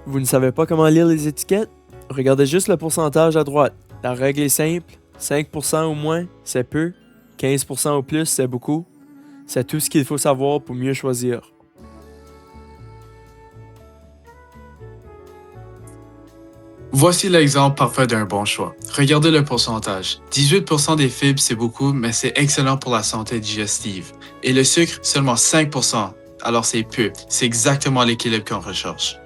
Vous ne savez pas comment lire les étiquettes? Regardez juste le pourcentage à droite. La règle est simple, 5% au moins, c'est peu, 15% au plus, c'est beaucoup. C'est tout ce qu'il faut savoir pour mieux choisir. Voici l'exemple parfait d'un bon choix. Regardez le pourcentage. 18% des fibres, c'est beaucoup, mais c'est excellent pour la santé digestive. Et le sucre, seulement 5%. Alors c'est peu. C'est exactement l'équilibre qu'on recherche.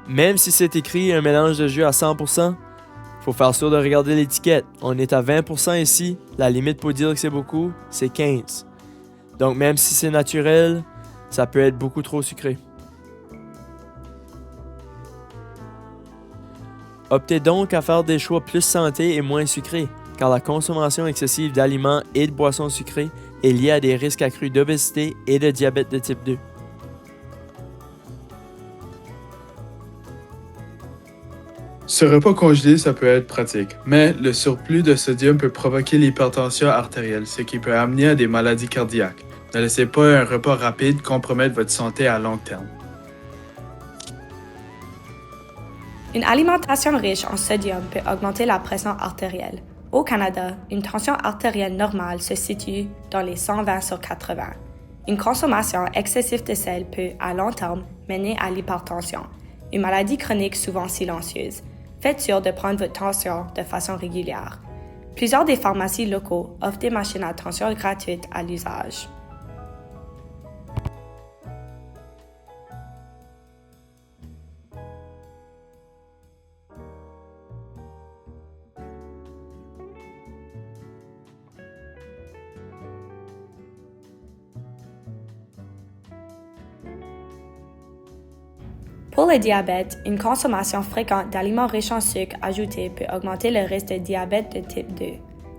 Même si c'est écrit un mélange de jus à 100%, faut faire sûr de regarder l'étiquette. On est à 20% ici, la limite pour dire que c'est beaucoup, c'est 15. Donc même si c'est naturel, ça peut être beaucoup trop sucré. Optez donc à faire des choix plus santé et moins sucrés, car la consommation excessive d'aliments et de boissons sucrées est liée à des risques accrus d'obésité et de diabète de type 2. Ce repas congelé, ça peut être pratique, mais le surplus de sodium peut provoquer l'hypertension artérielle, ce qui peut amener à des maladies cardiaques. Ne laissez pas un repas rapide compromettre votre santé à long terme. Une alimentation riche en sodium peut augmenter la pression artérielle. Au Canada, une tension artérielle normale se situe dans les 120/80. Une consommation excessive de sel peut, à long terme, mener à l'hypertension, une maladie chronique souvent silencieuse. Faites sûr de prendre votre tension de façon régulière. Plusieurs des pharmacies locaux offrent des machines à tension gratuites à l'usage. Pour le diabète, une consommation fréquente d'aliments riches en sucre ajouté peut augmenter le risque de diabète de type 2.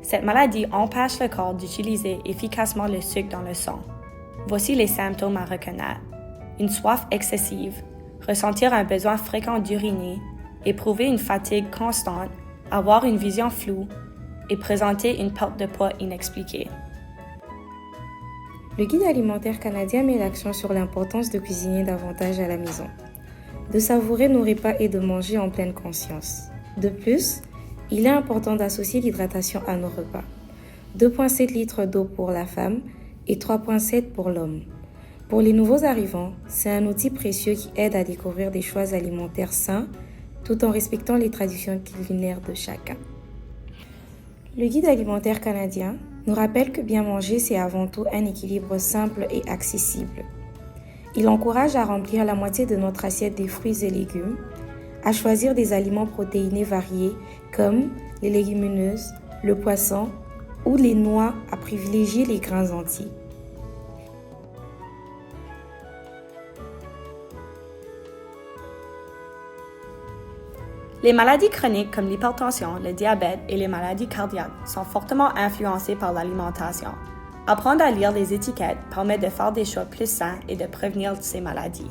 Cette maladie empêche le corps d'utiliser efficacement le sucre dans le sang. Voici les symptômes à reconnaître. Une soif excessive, ressentir un besoin fréquent d'uriner, éprouver une fatigue constante, avoir une vision floue et présenter une perte de poids inexpliquée. Le Guide alimentaire canadien met l'accent sur l'importance de cuisiner davantage à la maison, de savourer nos repas et de manger en pleine conscience. De plus, il est important d'associer l'hydratation à nos repas. 2,7 litres d'eau pour la femme et 3,7 pour l'homme. Pour les nouveaux arrivants, c'est un outil précieux qui aide à découvrir des choix alimentaires sains tout en respectant les traditions culinaires de chacun. Le Guide alimentaire canadien nous rappelle que bien manger, c'est avant tout un équilibre simple et accessible. Il encourage à remplir la moitié de notre assiette des fruits et légumes, à choisir des aliments protéinés variés comme les légumineuses, le poisson ou les noix, à privilégier les grains entiers. Les maladies chroniques comme l'hypertension, le diabète et les maladies cardiaques sont fortement influencées par l'alimentation. Apprendre à lire les étiquettes permet de faire des choix plus sains et de prévenir ces maladies.